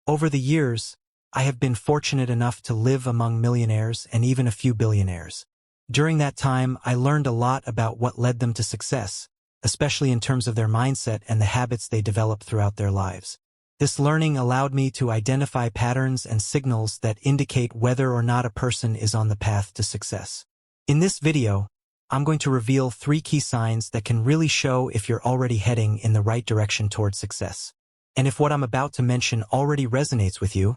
Over the years, I have been fortunate enough to live among millionaires and even a few billionaires. During that time, I learned a lot about what led them to success, especially in terms of their mindset and the habits they developed throughout their lives. This learning allowed me to identify patterns and signals that indicate whether or not a person is on the path to success. In this video, I'm going to reveal 3 key signs that can really show if you're already heading in the right direction towards success. And if what I'm about to mention already resonates with you,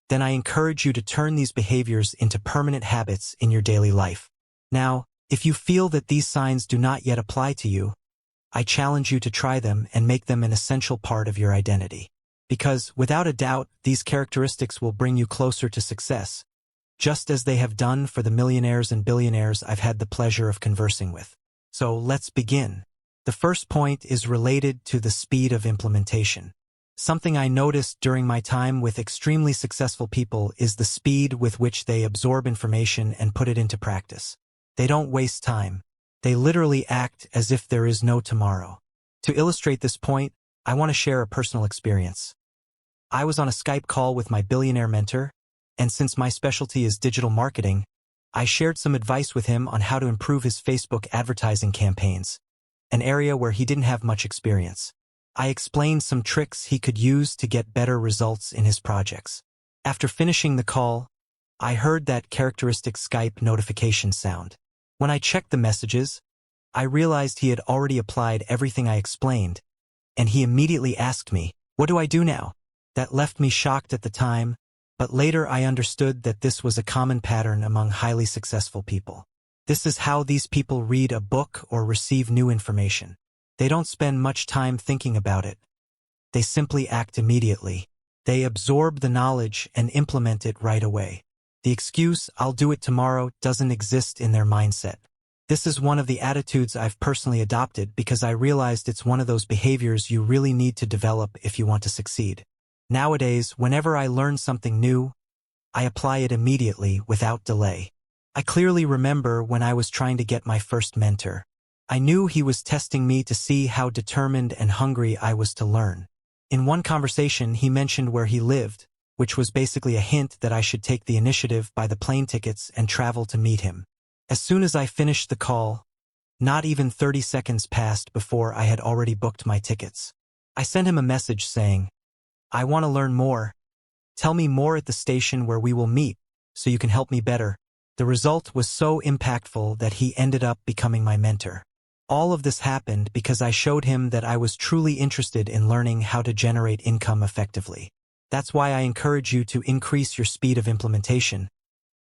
then I encourage you to turn these behaviors into permanent habits in your daily life. Now, if you feel that these signs do not yet apply to you, I challenge you to try them and make them an essential part of your identity. Because, without a doubt, these characteristics will bring you closer to success, just as they have done for the millionaires and billionaires I've had the pleasure of conversing with. So let's begin. The first point is related to the speed of implementation. Something I noticed during my time with extremely successful people is the speed with which they absorb information and put it into practice. They don't waste time. They literally act as if there is no tomorrow. To illustrate this point, I want to share a personal experience. I was on a Skype call with my billionaire mentor, and since my specialty is digital marketing, I shared some advice with him on how to improve his Facebook advertising campaigns, an area where he didn't have much experience. I explained some tricks he could use to get better results in his projects. After finishing the call, I heard that characteristic Skype notification sound. When I checked the messages, I realized he had already applied everything I explained, and he immediately asked me, "What do I do now?" That left me shocked at the time, but later I understood that this was a common pattern among highly successful people. This is how these people read a book or receive new information. They don't spend much time thinking about it. They simply act immediately. They absorb the knowledge and implement it right away. The excuse, "I'll do it tomorrow," doesn't exist in their mindset. This is one of the attitudes I've personally adopted because I realized it's one of those behaviors you really need to develop if you want to succeed. Nowadays, whenever I learn something new, I apply it immediately without delay. I clearly remember when I was trying to get my first mentor. I knew he was testing me to see how determined and hungry I was to learn. In one conversation, he mentioned where he lived, which was basically a hint that I should take the initiative, buy the plane tickets, and travel to meet him. As soon as I finished the call, not even 30 seconds passed before I had already booked my tickets. I sent him a message saying, "I want to learn more. Tell me more at the station where we will meet, so you can help me better." The result was so impactful that he ended up becoming my mentor. All of this happened because I showed him that I was truly interested in learning how to generate income effectively. That's why I encourage you to increase your speed of implementation,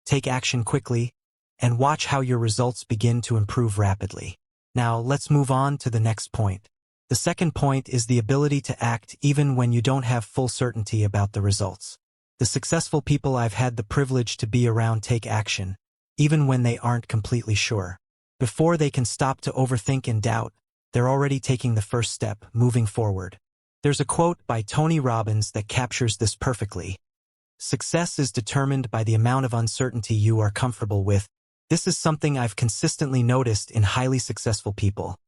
take action quickly, and watch how your results begin to improve rapidly. Now, let's move on to the next point. The second point is the ability to act even when you don't have full certainty about the results. The successful people I've had the privilege to be around take action, even when they aren't completely sure. Before they can stop to overthink and doubt, they're already taking the first step, moving forward. There's a quote by Tony Robbins that captures this perfectly. "Success is determined by the amount of uncertainty you are comfortable with." This is something I've consistently noticed in highly successful people.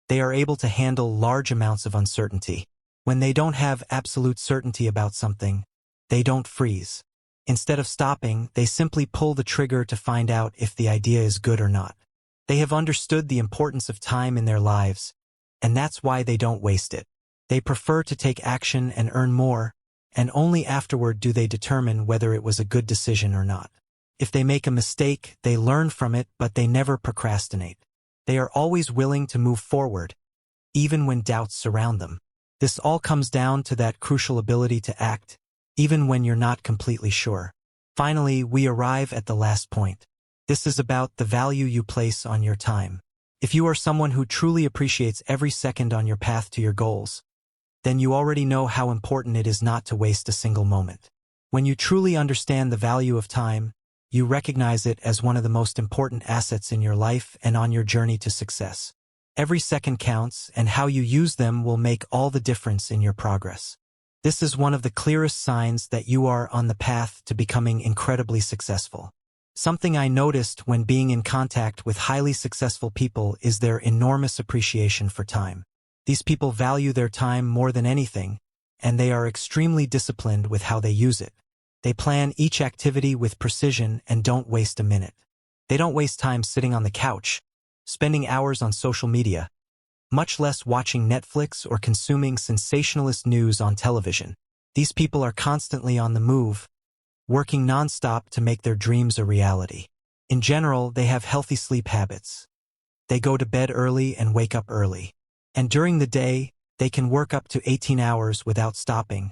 They are able to handle large amounts of uncertainty. When they don't have absolute certainty about something, they don't freeze. Instead of stopping, they simply pull the trigger to find out if the idea is good or not. They have understood the importance of time in their lives, and that's why they don't waste it. They prefer to take action and earn more, and only afterward do they determine whether it was a good decision or not. If they make a mistake, they learn from it, but they never procrastinate. They are always willing to move forward, even when doubts surround them. This all comes down to that crucial ability to act, even when you're not completely sure. Finally, we arrive at the last point. This is about the value you place on your time. If you are someone who truly appreciates every second on your path to your goals, then you already know how important it is not to waste a single moment. When you truly understand the value of time, you recognize it as one of the most important assets in your life and on your journey to success. Every second counts, and how you use them will make all the difference in your progress. This is one of the clearest signs that you are on the path to becoming incredibly successful. Something I noticed when being in contact with highly successful people is their enormous appreciation for time. These people value their time more than anything, and they are extremely disciplined with how they use it. They plan each activity with precision and don't waste a minute. They don't waste time sitting on the couch, spending hours on social media, much less watching Netflix or consuming sensationalist news on television. These people are constantly on the move, working non-stop to make their dreams a reality. In general, they have healthy sleep habits. They go to bed early and wake up early. And during the day, they can work up to 18 hours without stopping,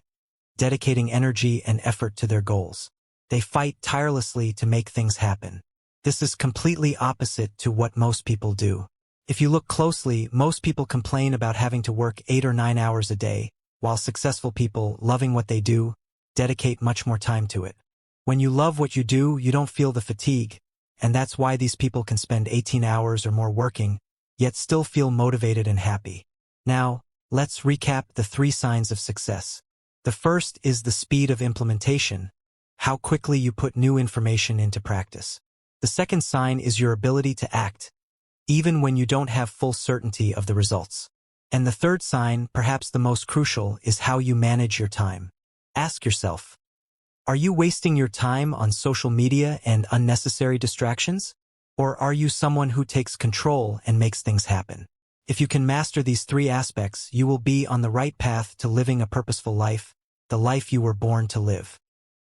dedicating energy and effort to their goals. They fight tirelessly to make things happen. This is completely opposite to what most people do. If you look closely, most people complain about having to work 8 or 9 hours a day, while successful people, loving what they do, dedicate much more time to it. When you love what you do, you don't feel the fatigue, and that's why these people can spend 18 hours or more working, yet still feel motivated and happy. Now, let's recap the 3 signs of success. The first is the speed of implementation, how quickly you put new information into practice. The second sign is your ability to act, even when you don't have full certainty of the results. And the third sign, perhaps the most crucial, is how you manage your time. Ask yourself, are you wasting your time on social media and unnecessary distractions? Or are you someone who takes control and makes things happen? If you can master these 3 aspects, you will be on the right path to living a purposeful life, the life you were born to live.